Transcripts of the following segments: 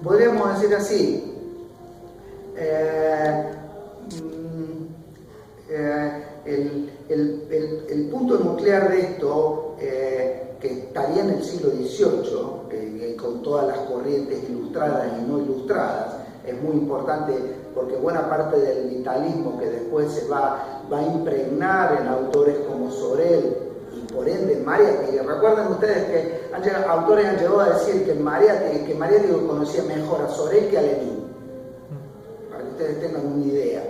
podríamos decir así, el punto nuclear de esto, que estaría en el siglo XVIII, con todas las corrientes ilustradas y no ilustradas, es muy importante porque buena parte del vitalismo que después se va a impregnar en autores como Sorel y por ende Mariátegui. Recuerden ustedes que autores han llegado a decir que Mariátegui conocía mejor a Sorel que a Lenin, para que ustedes tengan una idea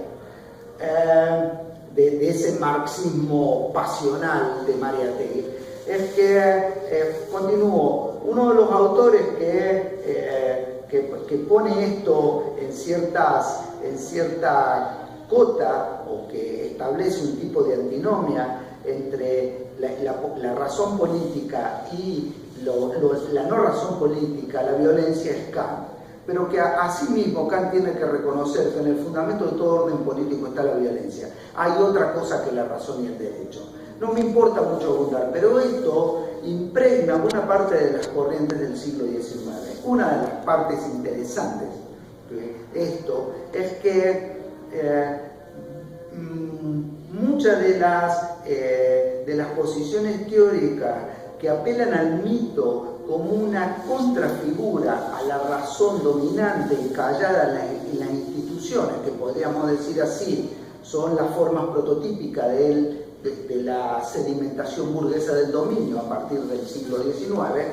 de ese marxismo pasional de Mariátegui. Es que, continúo, uno de los autores que pone esto en cierta cota, o que establece un tipo de antinomia entre la razón política y la no razón política, la violencia, es Kant. Pero que asimismo Kant tiene que reconocer que en el fundamento de todo orden político está la violencia. Hay otra cosa que la razón y el derecho. No me importa mucho abundar, pero esto impregna buena parte de las corrientes del siglo XIX. Una de las partes interesantes de esto es que muchas de las posiciones teóricas que apelan al mito como una contrafigura a la razón dominante encallada en las instituciones, que podríamos decir así, son las formas prototípicas de la sedimentación burguesa del dominio a partir del siglo XIX,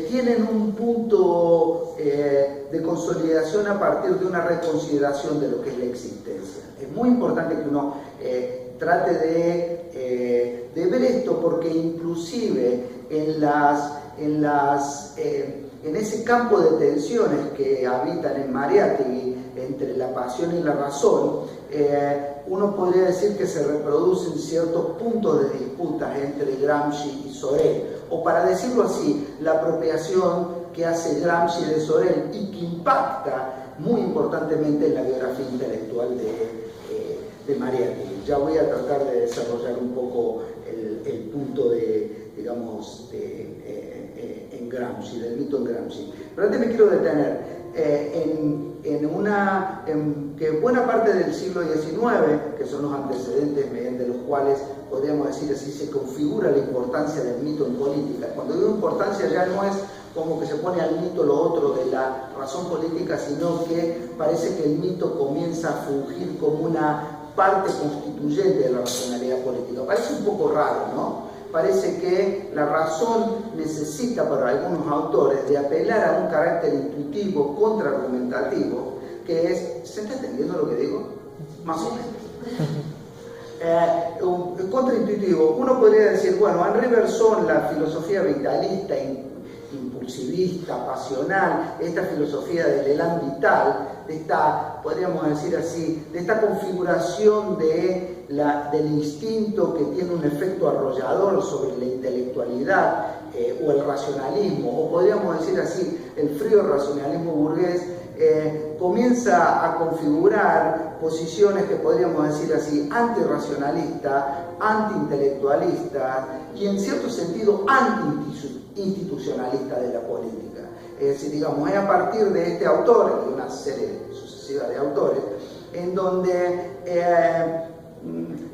tienen un punto de consolidación a partir de una reconsideración de lo que es la existencia. Es muy importante que uno trate de ver esto, porque inclusive en ese campo de tensiones que habitan en Mariátegui entre la pasión y la razón, uno podría decir que se reproducen ciertos puntos de disputas entre Gramsci y Sorel, o para decirlo así, la apropiación que hace Gramsci de Sorel y que impacta muy importantemente en la biografía intelectual de Mariátegui. Ya voy a tratar de desarrollar un poco el punto en Gramsci, del mito en Gramsci. Pero antes me quiero detener en que buena parte del siglo XIX, que son los antecedentes mediante los cuales podríamos decir así se configura la importancia del mito en política. Cuando digo importancia ya no es como que se pone al mito lo otro de la razón política, sino que parece que el mito comienza a fungir como una parte constituyente de la racionalidad política. Parece un poco raro, ¿no? Parece que la razón necesita para algunos autores de apelar a un carácter intuitivo, contraargumentativo, que es... ¿Se está entendiendo lo que digo? Más o menos. Contraintuitivo. Uno podría decir, bueno, Henri Bergson, la filosofía vitalista, impulsivista, pasional, esta filosofía del élan vital, de esta, podríamos decir así, de esta configuración del instinto que tiene un efecto arrollador sobre la intelectualidad o el racionalismo, o podríamos decir así, el frío racionalismo burgués, comienza a configurar posiciones que podríamos decir así, antirracionalistas, antiintelectualistas y en cierto sentido anti-institucionalistas de la política. Es decir, digamos, es a partir de este autor, de una serie sucesiva de autores, en donde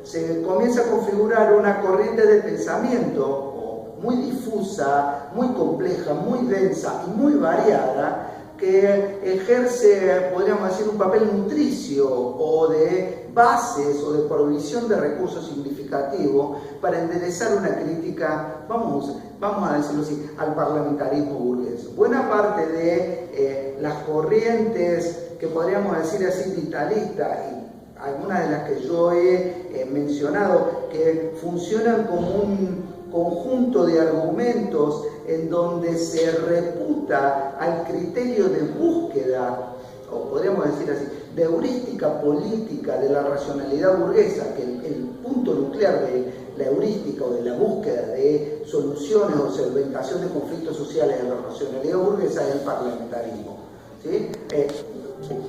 se comienza a configurar una corriente de pensamiento muy difusa, muy compleja, muy densa y muy variada, que ejerce, podríamos decir, un papel nutricio o de bases o de provisión de recursos significativos para enderezar una crítica, vamos a decirlo así, al parlamentarismo burgués. Buena parte de las corrientes que podríamos decir así vitalistas, y algunas de las que yo he mencionado, que funcionan como un conjunto de argumentos en donde se reputa al criterio de búsqueda, o podríamos decir así, de heurística política de la racionalidad burguesa, que el punto nuclear de la heurística o de la búsqueda de soluciones o solventación de conflictos sociales de la racionalidad burguesa es el parlamentarismo, ¿sí?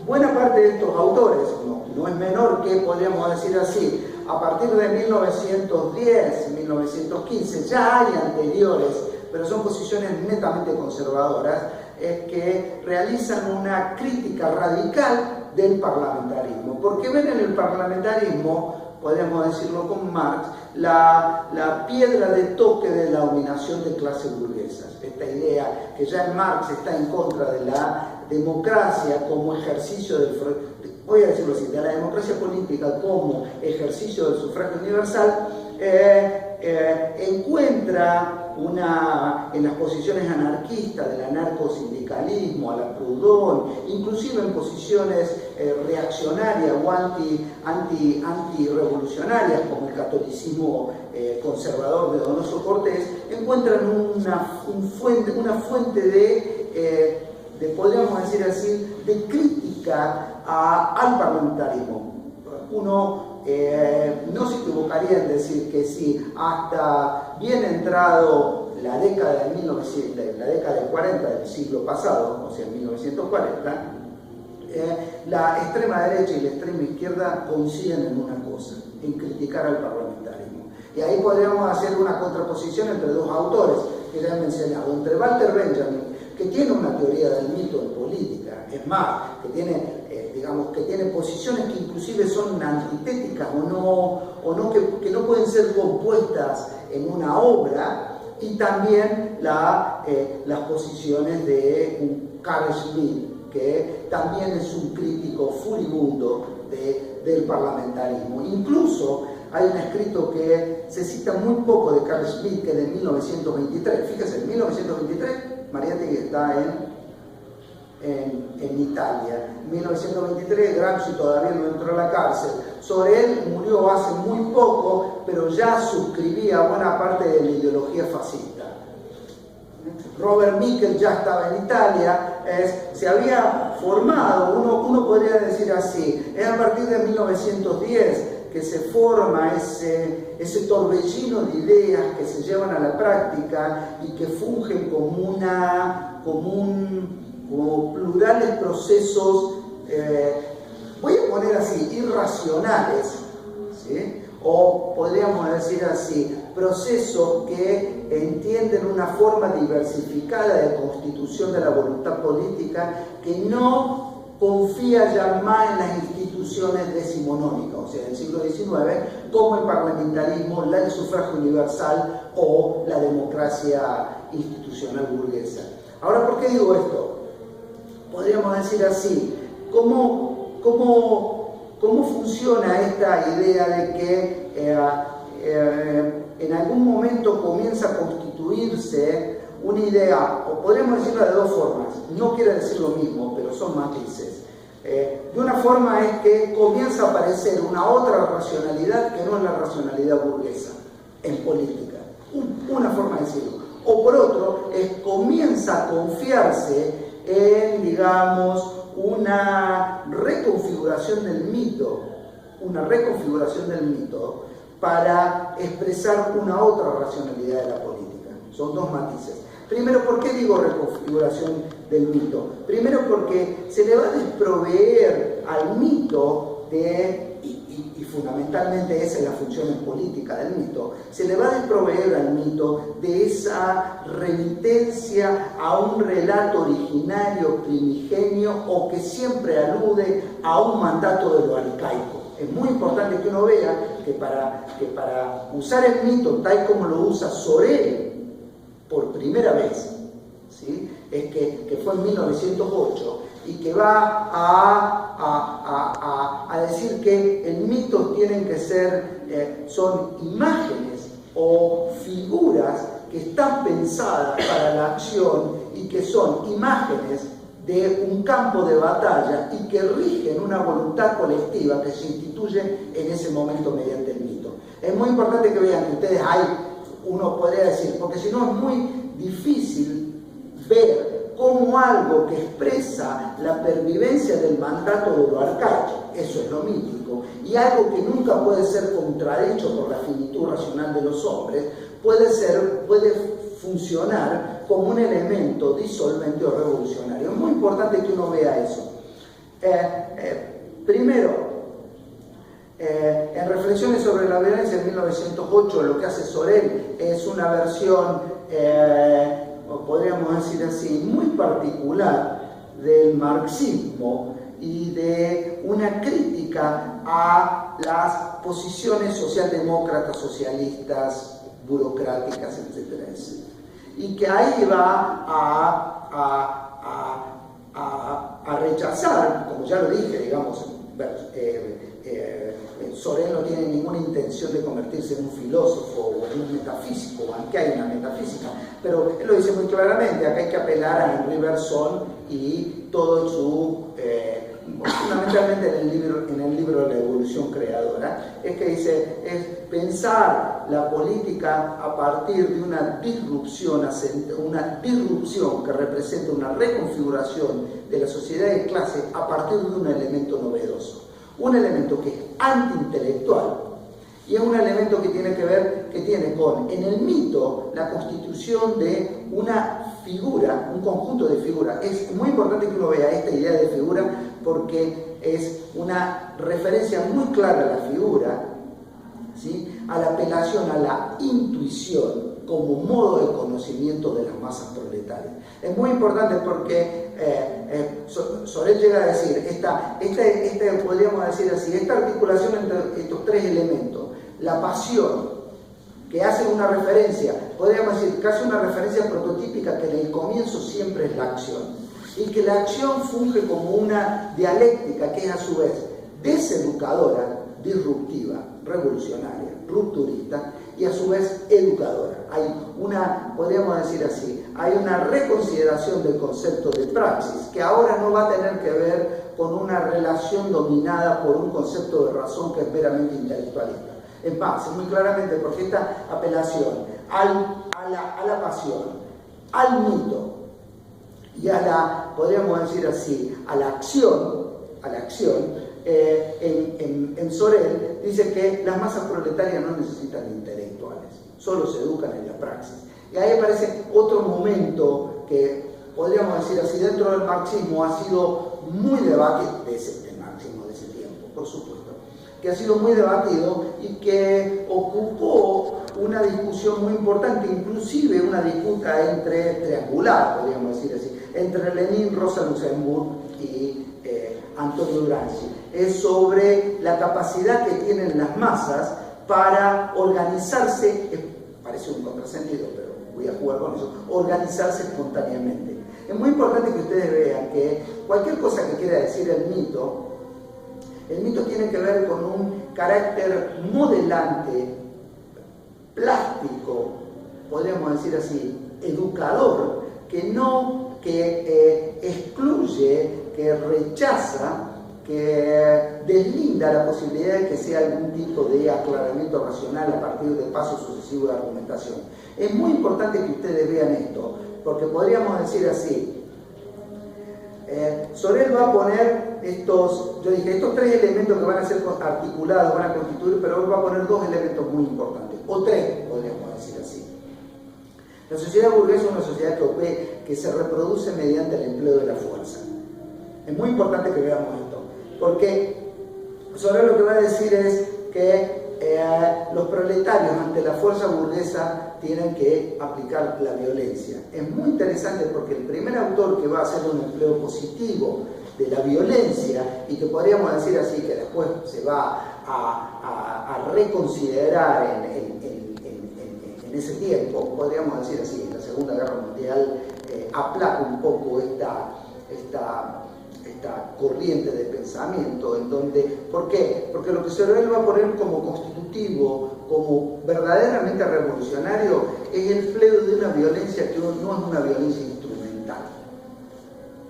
Buena parte de estos autores, no es menor que, podríamos decir así, a partir de 1910, 1915, ya hay anteriores pero son posiciones netamente conservadoras, que realizan una crítica radical del parlamentarismo, porque ven en el parlamentarismo, podemos decirlo con Marx, la piedra de toque de la dominación de clases burguesas. Esta idea que ya en Marx está en contra de la democracia como ejercicio del, voy a decirlo así, de la democracia política como ejercicio del sufragio universal, encuentra en las posiciones anarquistas, del anarcosindicalismo, a la Proudhon, inclusive en posiciones reaccionarias o antirrevolucionarias, como el catolicismo conservador de Donoso Cortés, encuentran una fuente de, podríamos decir así, de crítica al parlamentarismo. Uno no se equivocaría en decir que sí, hasta bien entrado la década de 40 del siglo pasado, o sea, 1940, la extrema derecha y la extrema izquierda coinciden en una cosa, en criticar al parlamentarismo. Y ahí podríamos hacer una contraposición entre dos autores que ya he mencionado, entre Walter Benjamin, que tiene una teoría del mito en política, es más, que tiene posiciones que inclusive son antitéticas que no pueden ser compuestas en una obra, y también las posiciones de un Carl Schmitt, que también es un crítico furibundo del parlamentarismo. Incluso hay un escrito que se cita muy poco de Carl Schmitt, que es de 1923. Fíjese, en 1923 Mariátegui está en Italia. En 1923 Gramsci todavía no entró a la cárcel. Sorel murió hace muy poco, pero ya suscribía buena parte de la ideología fascista. Robert Michel ya estaba en Italia, se había formado, uno podría decir así, es a partir de 1910 que se forma ese torbellino de ideas que se llevan a la práctica y que fungen como plurales procesos, voy a poner así, irracionales, ¿sí? O podríamos decir así, procesos que entienden una forma diversificada de constitución de la voluntad política que no confía ya más en las instituciones decimonónicas, o sea, del siglo XIX, como el parlamentarismo, el sufragio universal o la democracia institucional burguesa. Ahora, ¿por qué digo esto? Podríamos decir así, ¿cómo funciona esta idea de que en algún momento comienza a constituirse una idea, o podríamos decirlo de dos formas, no quiere decir lo mismo, pero son matices. De una forma es que comienza a aparecer una otra racionalidad que no es la racionalidad burguesa en política, una forma de decirlo. O por otro, comienza a confiarse en, digamos, una reconfiguración del mito para expresar una otra racionalidad de la política. Son dos matices. Primero, ¿por qué digo reconfiguración del mito? Primero porque se le va a desproveer al mito y fundamentalmente esa es la función política del mito, se le va a desproveer al mito de esa remitencia a un relato originario, primigenio, o que siempre alude a un mandato de lo arcaico. Es muy importante que uno vea que para usar el mito tal como lo usa Sorel por primera vez, ¿sí? Es que fue en 1908, y que va a decir que el mito tienen que ser, son imágenes o figuras que están pensadas para la acción y que son imágenes de un campo de batalla y que rigen una voluntad colectiva que se instituye en ese momento mediante el mito. Es muy importante que vean que ustedes uno podría decir, porque si no es muy difícil ver cómo algo que expresa la pervivencia del mandato de lo arcaico, eso es lo mítico, y algo que nunca puede ser contradicho por la finitud racional de los hombres, puede funcionar como un elemento disolvente o revolucionario. Es muy importante que uno vea eso. Primero, en Reflexiones sobre la violencia en 1908, lo que hace Sorel es una versión podríamos decir así, muy particular del marxismo y de una crítica a las posiciones socialdemócratas, socialistas, burocráticas, etcétera, etcétera. Y que ahí va a rechazar, como ya lo dije, digamos, Sorel no tiene ninguna intención de convertirse en un filósofo o en un metafísico, aunque hay una metafísica, pero él lo dice muy claramente, acá hay que apelar a Henri Bergson y todo su, fundamentalmente en el libro La evolución creadora, es que dice, es pensar la política a partir de una disrupción que representa una reconfiguración de la sociedad de clase a partir de un elemento novedoso. Un elemento que es antiintelectual y es un elemento que tiene con, en el mito, la constitución de una figura, un conjunto de figuras. Es muy importante que uno vea esta idea de figura porque es una referencia muy clara a la figura, ¿sí?, a la apelación a la intuición como modo de conocimiento de las masas proletarias. Es muy importante porque Sorel llega a decir, podríamos decir así, esta articulación entre estos tres elementos, la pasión, que hace una referencia, podríamos decir, que hace una referencia prototípica que en el comienzo siempre es la acción, y que la acción funge como una dialéctica que es a su vez deseducadora, disruptiva, revolucionaria, rupturista y a su vez educadora. Hay una, podríamos decir así, hay una reconsideración del concepto de praxis que ahora no va a tener que ver con una relación dominada por un concepto de razón que es meramente intelectualista. En paz, muy claramente, porque esta apelación a la pasión, al mito y a la, podríamos decir así, a la acción, en Sorel dice que las masas proletarias no necesitan intelectuales, solo se educan en la praxis. Y ahí aparece otro momento que, podríamos decir así, dentro del marxismo ha sido muy debatido, del marxismo de ese tiempo, por supuesto, que ha sido muy debatido y que ocupó una discusión muy importante, inclusive una disputa triangular, podríamos decir así, entre Lenin, Rosa Luxemburg y Antonio Gramsci. Es sobre la capacidad que tienen las masas para organizarse, parece un contrasentido, pero voy a jugar con eso, organizarse espontáneamente. Es muy importante que ustedes vean que cualquier cosa que quiera decir el mito tiene que ver con un carácter modelante, plástico, podríamos decir así, educador, que excluye, que rechaza, que deslinda la posibilidad de que sea algún tipo de aclaramiento racional a partir de pasos sucesivos de argumentación. Es muy importante que ustedes vean esto, porque podríamos decir así, Sorel va a poner estos tres elementos que van a ser articulados, van a constituir, pero él va a poner dos elementos muy importantes, o tres, podríamos decir así. La sociedad burguesa es una sociedad que se reproduce mediante el empleo de la fuerza. Es muy importante que veamos esto, porque Sorel lo que va a decir es que los proletarios ante la fuerza burguesa tienen que aplicar la violencia. Es muy interesante porque el primer autor que va a hacer un empleo positivo de la violencia y que podríamos decir así que después se va a reconsiderar en ese tiempo, podríamos decir así, en la Segunda Guerra Mundial, aplaca un poco esta corriente de pensamiento, en donde, ¿por qué? Porque lo que Sorel va a poner como constitutivo, como verdaderamente revolucionario, es el empleo de una violencia que no es una violencia instrumental.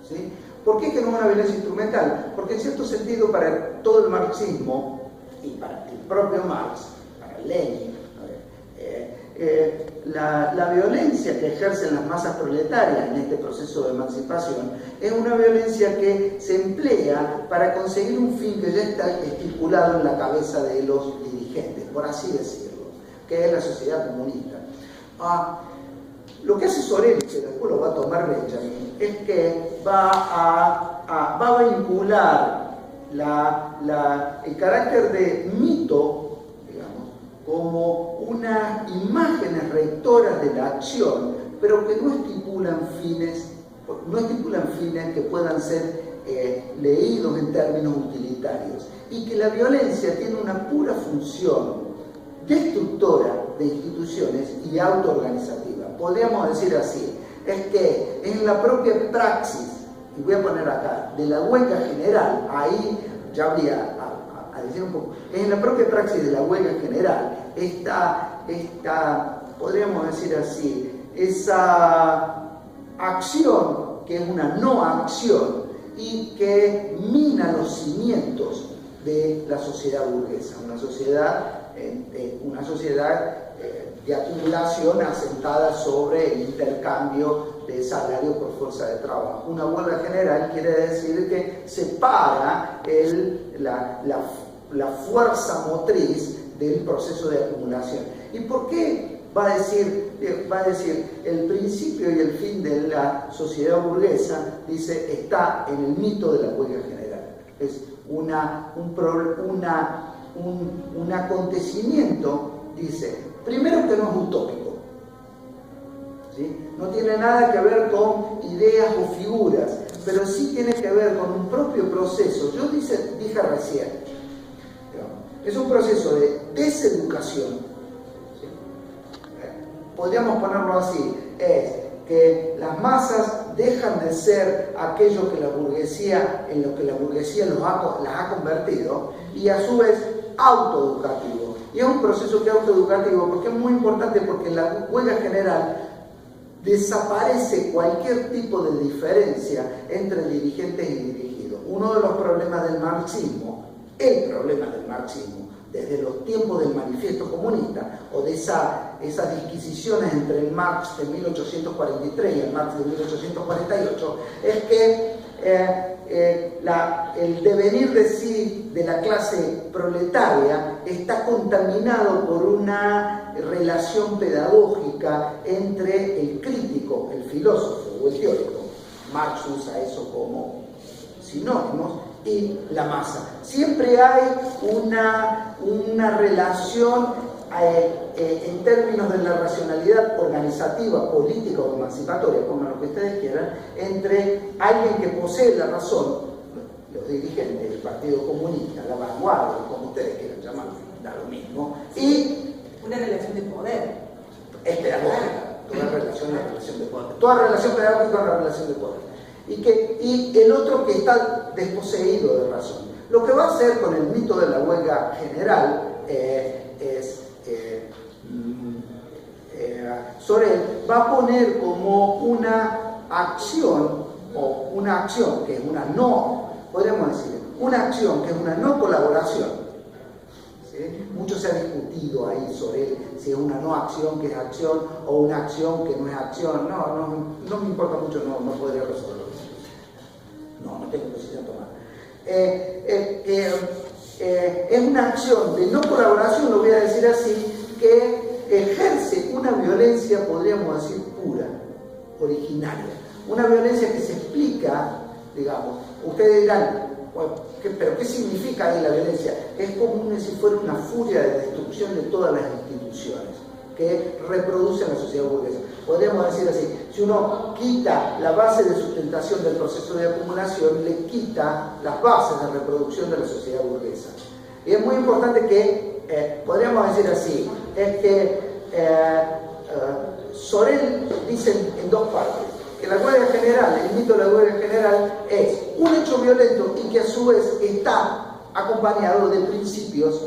¿Sí? ¿Por qué que no es una violencia instrumental? Porque en cierto sentido para todo el marxismo, y para el propio Marx, para Lenin, la violencia que ejercen las masas proletarias en este proceso de emancipación es una violencia que se emplea para conseguir un fin que ya está estipulado en la cabeza de los dirigentes, por así decirlo, que es la sociedad comunista. Lo que hace Sorel, que después lo va a tomar Benjamin, es que va a vincular el carácter de mito, digamos, como unas imágenes rectoras de la acción, pero que no estipulan fines que puedan ser leídos en términos utilitarios, y que la violencia tiene una pura función destructora de instituciones y autoorganizativa. Podríamos decir así, es que en la propia praxis, y voy a poner acá, de la huelga general, ahí ya habría a decir un poco, en la propia praxis de la huelga general está, podríamos decir así, esa acción que es una no acción y que mina los cimientos de la sociedad burguesa, una sociedad de acumulación asentada sobre el intercambio de salario por fuerza de trabajo. Una huelga general quiere decir que separa la fuerza motriz del proceso de acumulación. ¿Y por qué va a decir el principio y el fin de la sociedad burguesa? Dice, está en el mito de la huelga general. Es un acontecimiento, dice, primero que no es utópico, ¿sí? No tiene nada que ver con ideas o figuras, pero sí tiene que ver con un propio proceso. Yo dije recién, es un proceso de deseducación, ¿sí? Podríamos ponerlo así, es que las masas dejan de ser aquello que la burguesía, en lo que la burguesía las ha convertido, y a su vez autoeducativo. Y es un proceso que es autoeducativo porque es muy importante, porque en la huelga general desaparece cualquier tipo de diferencia entre dirigentes y dirigidos. Uno de los problemas del marxismo, el problema del marxismo, desde los tiempos del manifiesto comunista, o de esas disquisiciones entre el Marx de 1843 y el Marx de 1848, es que el devenir de sí de la clase proletaria está contaminado por una relación pedagógica entre el crítico, el filósofo o el teórico. Marx usa eso como sinónimos, y la masa. Siempre hay una relación en términos de la racionalidad organizativa, política o emancipatoria, como lo que ustedes quieran, entre alguien que posee la razón, los dirigentes del Partido Comunista, la vanguardia, como ustedes quieran llamarlo, da lo mismo, y una relación de poder. Es pedagógica, toda relación es relación de poder. Toda relación pedagógica es una relación de poder. Y el otro que está desposeído de razón. Lo que va a hacer con el mito de la huelga general Sorel va a poner como una acción, o una acción que es una no, podríamos decir, una acción que es una no colaboración. ¿Sí? Mucho se ha discutido ahí sobre si es una no acción que es acción o una acción que no es acción. No me importa mucho, no podría resolverlo. No tengo posición tomada. Es una acción de no colaboración, lo voy a decir así, que ejerce una violencia, podríamos decir, pura, originaria. Una violencia que se explica, digamos, ustedes dirán, bueno, ¿pero qué significa ahí la violencia? Es como si fuera una furia de destrucción de todas las instituciones que reproducen la sociedad burguesa. Podríamos decir así, si uno quita la base de sustentación del proceso de acumulación, le quita las bases de reproducción de la sociedad burguesa. Y es muy importante que, podríamos decir así, es que Sorel dice en dos partes, que la huelga general, el mito de la huelga general es un hecho violento y que a su vez está acompañado de principios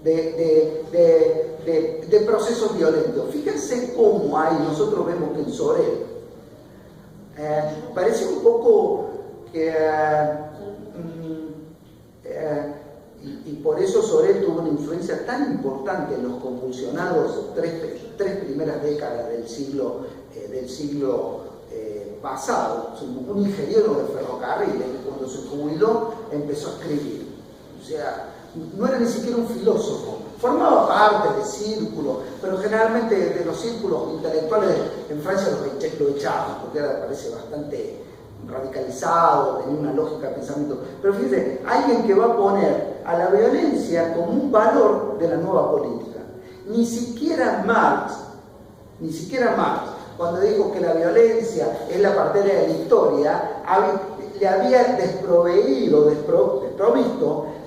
de procesos violentos. Fíjense cómo hay, nosotros vemos que en Sorel parece un poco que y por eso Sorel tuvo una influencia tan importante en los convulsionados tres primeras décadas del siglo pasado. Un ingeniero de ferrocarriles que cuando se jubiló empezó a escribir. O sea, no era ni siquiera un filósofo, formaba parte de círculos, pero generalmente de los círculos intelectuales en Francia lo echaban, porque parece bastante radicalizado, tenía una lógica de pensamiento. Pero fíjense, alguien que va a poner a la violencia como un valor de la nueva política. Ni siquiera Marx, cuando dijo que la violencia es la partera de la historia, le había desprovisto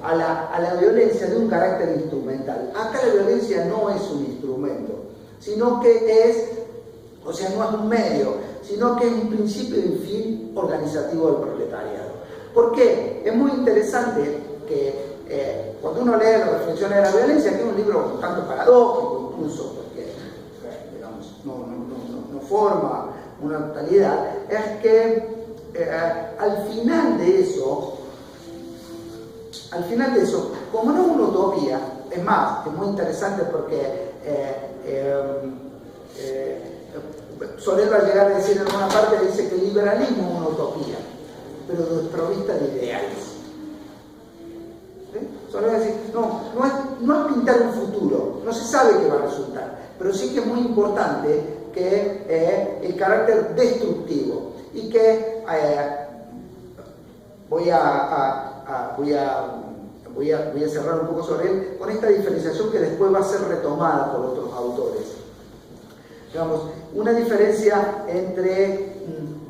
a la violencia de un carácter instrumental. Acá la violencia no es un instrumento, sino que es, no es un medio, sino que es un principio y un fin organizativo del proletariado. ¿Por qué? Es muy interesante que cuando uno lee las reflexiones de la violencia, que es un libro un tanto paradójico incluso, porque digamos, no forma una totalidad, es que al final de eso, como no es una utopía, es más, es muy interesante porque Sorel va a llegar a decir en una parte, dice que el liberalismo es una utopía, pero desprovista de ideales. Sorel va a decir, no es pintar un futuro, no se sabe qué va a resultar, pero sí que es muy importante que el carácter destructivo y que voy a cerrar un poco sobre él con esta diferenciación que después va a ser retomada por otros autores. Digamos, una diferencia entre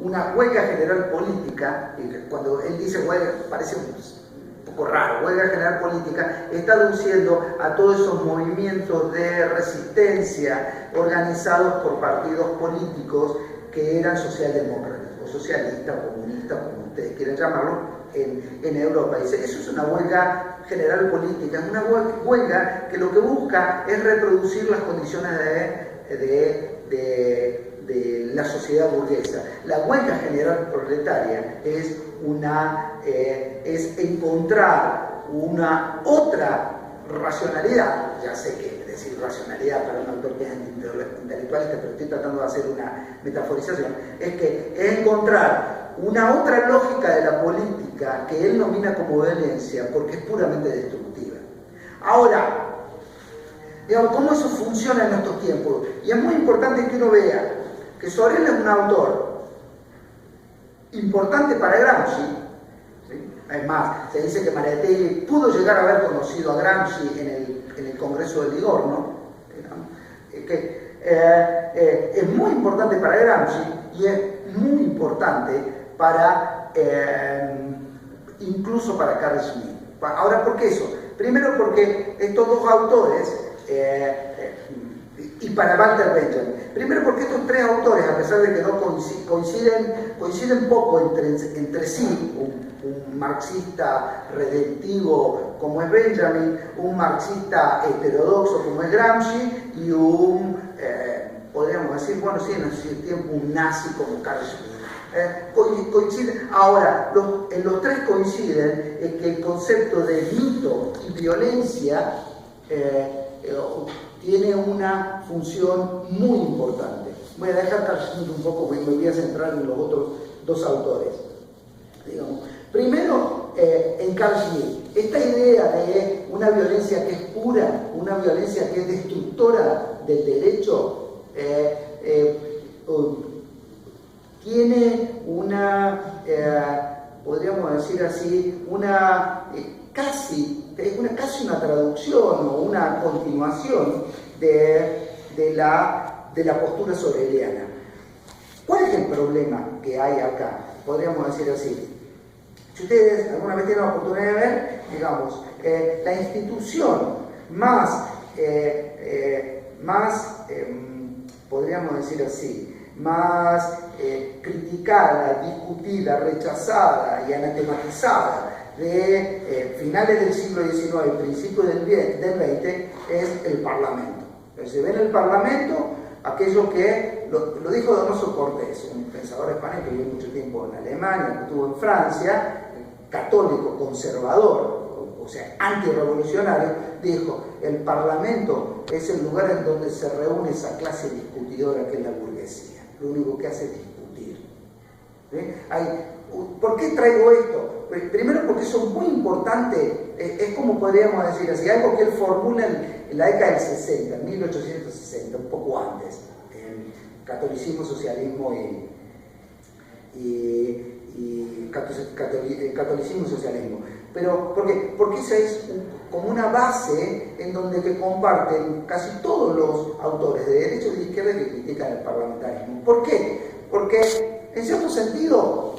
una huelga general política, y cuando él dice huelga parece un poco raro, huelga general política, está aduciendo a todos esos movimientos de resistencia organizados por partidos políticos que eran socialdemócratas, o socialistas, o comunistas, como ustedes quieran llamarlo, en Europa. Dice, eso es una huelga general política, es una huelga que lo que busca es reproducir las condiciones de la sociedad burguesa. La huelga general proletaria es encontrar una otra racionalidad. Ya sé que decir racionalidad para un autor que es intelectualista, pero estoy tratando de hacer una metaforización, es encontrar una otra lógica de la política que él nomina como violencia, porque es puramente destructiva. Ahora, digamos, ¿cómo eso funciona en estos tiempos? Y es muy importante que uno vea que Sorel es un autor importante para Gramsci, ¿sí? Es más, se dice que Mariátegui pudo llegar a haber conocido a Gramsci en el Congreso de Livorno, es muy importante para Gramsci y es muy importante para incluso para Carl Schmitt. Ahora, ¿por qué eso? Primero porque estos dos autores y para Walter Benjamin. Primero porque estos tres autores, a pesar de que no coinciden poco entre sí, un marxista redentivo como es Benjamin, un marxista heterodoxo como es Gramsci y podríamos decir, bueno, sí, en ese tiempo un nazi como Carl Schmitt. Coinciden. Ahora, en los tres coinciden en que el concepto de mito y violencia tiene una función muy importante. Voy a dejar Carl Schmitt un poco porque me voy a centrar en los otros dos autores. Digamos. Primero, en Carl Schmitt, esta idea de una violencia que es pura, una violencia que es destructora del derecho, tiene una, podríamos decir así, casi una traducción o una continuación de la postura soreliana. ¿Cuál es el problema que hay acá? Podríamos decir así. Si ustedes alguna vez tienen la oportunidad de ver, digamos, la institución podríamos decir así, más criticada, discutida, rechazada y anatematizada de finales del siglo XIX y principios del XX es el Parlamento. Se ve en el Parlamento aquello que lo dijo Donoso Cortés, un pensador español que vivió mucho tiempo en Alemania, que estuvo en Francia, católico, conservador, o sea, antirrevolucionario, dijo, el Parlamento es el lugar en donde se reúne esa clase discutidora que es la burguesía. Lo único que hace es discutir. ¿Por qué traigo esto? Primero porque eso es muy importante, es como podríamos decir así, algo que él formula en la década del 60, en 1860, un poco antes, en catolicismo, socialismo catolicismo y socialismo. Pero, ¿por qué? Porque esa es como una base en donde que comparten casi todos los autores de derecha y de izquierda que critican el parlamentarismo. ¿Por qué? Porque, en cierto sentido,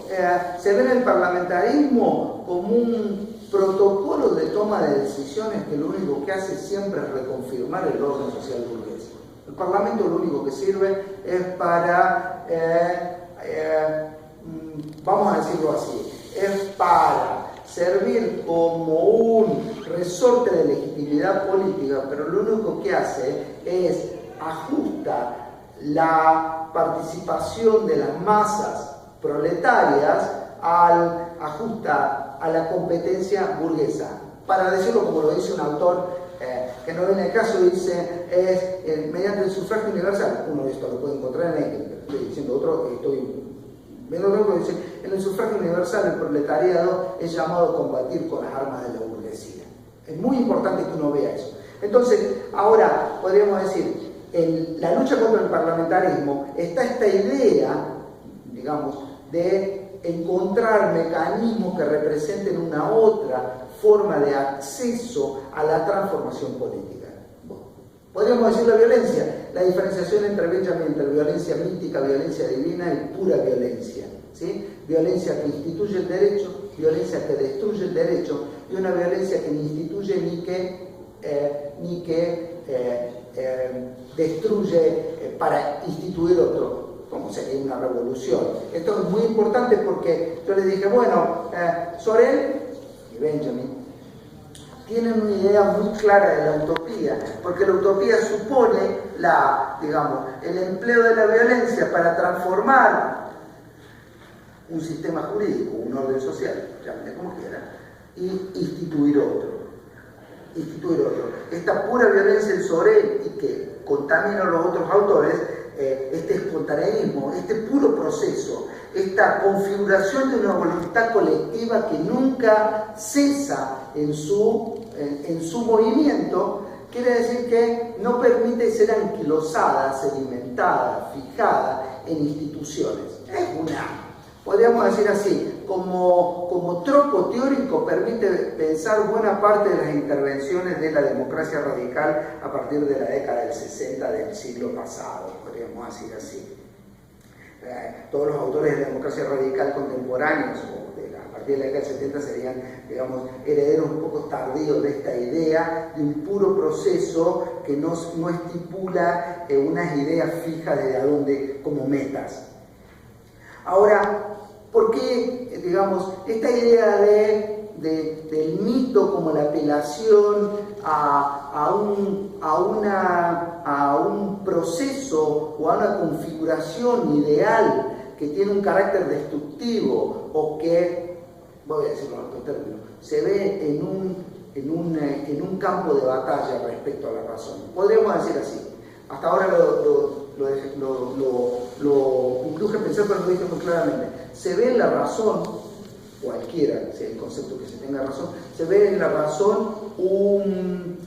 se ve en el parlamentarismo como un protocolo de toma de decisiones que lo único que hace siempre es reconfirmar el orden social burgués. El Parlamento lo único que sirve es para, vamos a decirlo así, es para servir como un resorte de legitimidad política, pero lo único que hace es ajusta la participación de las masas proletarias ajusta a la competencia burguesa. Para decirlo como lo dice un autor que no viene el caso, dice, es mediante el sufragio universal. Uno de estos lo puede encontrar en Hegel, pero estoy diciendo otro, estoy viendo otro que dice, en el sufragio universal el proletariado es llamado a combatir con las armas de la burguesía. Es muy importante que uno vea eso. Entonces, ahora podríamos decir, en la lucha contra el parlamentarismo está esta idea, digamos, de encontrar mecanismos que representen una otra forma de acceso a la transformación política. Bueno, podríamos decir la violencia, la diferenciación entre violencia mítica, violencia divina y pura violencia, ¿sí? Violencia que instituye el derecho, violencia que destruye el derecho y una violencia que ni instituye ni que destruye para instituir otro, como sería una revolución. Esto es muy importante porque yo les dije, bueno, Sorel y Benjamin tienen una idea muy clara de la utopía, porque la utopía supone el empleo de la violencia para transformar un sistema jurídico, un orden social, llámenle como quieran, y instituir otro. Esta pura violencia en Sorel y que contamina a los otros autores, este espontaneismo, este puro proceso, esta configuración de una voluntad colectiva que nunca cesa en su movimiento, quiere decir que no permite ser anquilosada, sedimentada, fijada en instituciones. Es podríamos decir así, como tropo teórico permite pensar buena parte de las intervenciones de la democracia radical a partir de la década del 60 del siglo pasado, podríamos decir así. Todos los autores de democracia radical contemporáneos, a partir de la década del 70, serían, digamos, herederos un poco tardíos de esta idea de un puro proceso que no estipula unas ideas fijas de a dónde como metas. Ahora, ¿por qué, digamos, esta idea del mito como la apelación a un proceso o a una configuración ideal que tiene un carácter destructivo o que, voy a decirlo en otro término, se ve en un campo de batalla respecto a la razón? Podríamos decir así. Hasta ahora lo induje a pensar, pero lo dije muy claramente. Se ve en la razón, cualquiera sea el concepto que se tenga razón, se ve en la razón un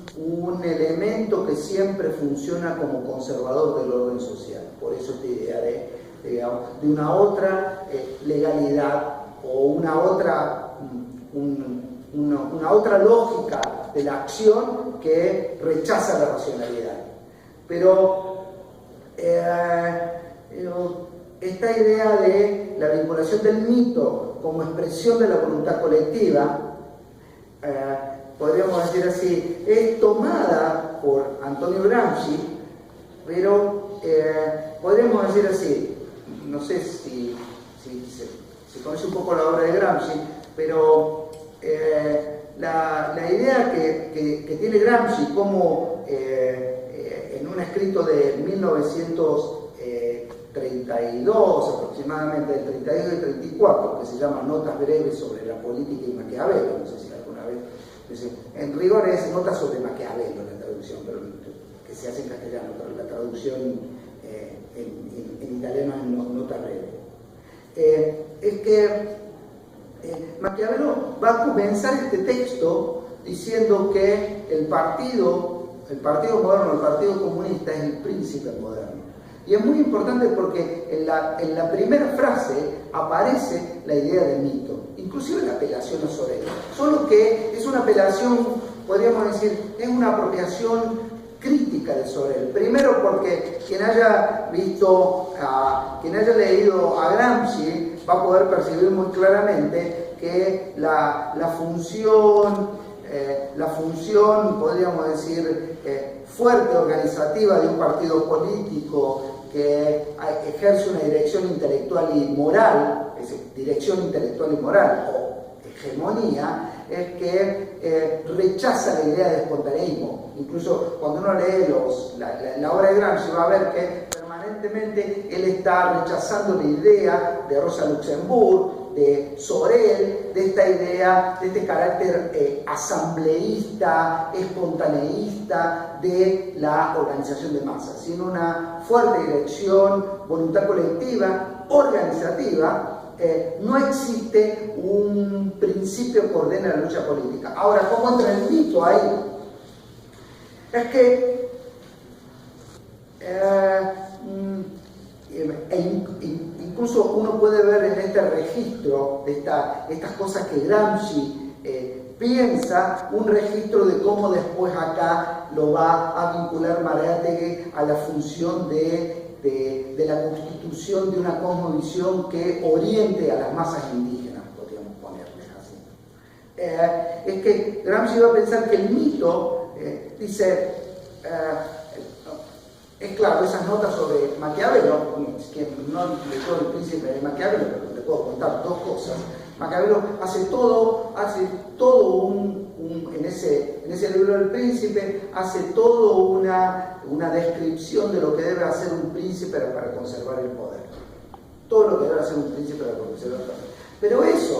elemento que siempre funciona como conservador del orden social. Por eso esta idea de una otra legalidad o una otra lógica de la acción que rechaza la racionalidad. Pero esta idea de la vinculación del mito como expresión de la voluntad colectiva, podríamos decir así, es tomada por Antonio Gramsci, pero podríamos decir así, no sé si se conoce un poco la obra de Gramsci, pero la idea que tiene Gramsci como en un escrito de 1932 aproximadamente, del 32 y 34, que se llama Notas breves sobre la política y Maquiavelo, no sé si alguna vez, en rigor es Notas sobre Maquiavelo la traducción, pero que se hace en castellano, pero la traducción en italiano es Notas breves. Es que Maquiavelo va a comenzar este texto diciendo que el partido moderno, el Partido Comunista, es el príncipe moderno. Y es muy importante porque en la primera frase aparece la idea del mito, inclusive la apelación a Sorel. Solo que es una apelación, podríamos decir, es una apropiación crítica de Sorel. Primero porque quien haya leído a Gramsci va a poder percibir muy claramente que la función, podríamos decir, fuerte organizativa de un partido político que ejerce una dirección intelectual y moral, es decir, dirección intelectual y moral o hegemonía, es que rechaza la idea de espontaneismo. Incluso cuando uno lee la obra de Gramsci va a ver que permanentemente él está rechazando la idea de Rosa Luxemburg, de Sorel, de esta idea, de este carácter asambleísta, espontaneísta de la organización de masas, sino una fuerte dirección, voluntad colectiva, organizativa. No existe un principio que ordene la lucha política. Ahora, ¿cómo entra el mito ahí? Es que incluso uno puede ver en este registro de estas cosas que Gramsci piensa, un registro de cómo después acá lo va a vincular Mariátegui a la función de la constitución de una cosmovisión que oriente a las masas indígenas, podríamos ponerles así. Es que Gramsci va a pensar que el mito, dice, es claro, esas notas sobre Maquiavelo, que no leyó El Príncipe de Maquiavelo, pero le puedo contar dos cosas. Maquiavelo hace todo en ese libro del Príncipe, hace todo una descripción de lo que debe hacer un príncipe para conservar el poder. Todo lo que debe hacer un príncipe para conservar el poder. Pero eso